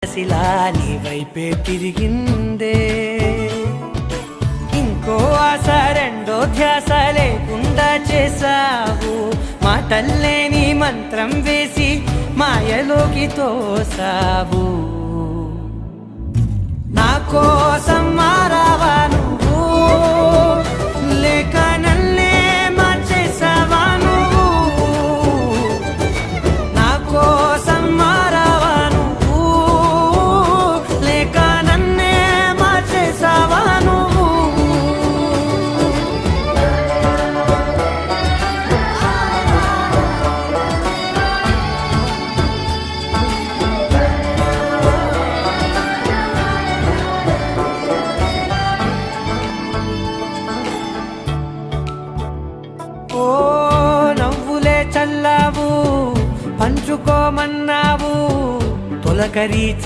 శిలా నీ వైపే తిరిగిందే, ఇంకో ఆశ రెండో ధ్యాస లేకుండా చేసావు. మాటల్లేని మంత్రం వేసి మాయలోకి తోసావు. నా కోసం మారావా నువ్వు, లేక నన్నే మార్చేసావా నువ్వు? నా కోసం మారావా నువ్వు, లేక నన్నే మార్చేసావా నువ్వు? ఓ నవ్వులే చల్లావు, పంచుకోమన్నావు, తొలకరి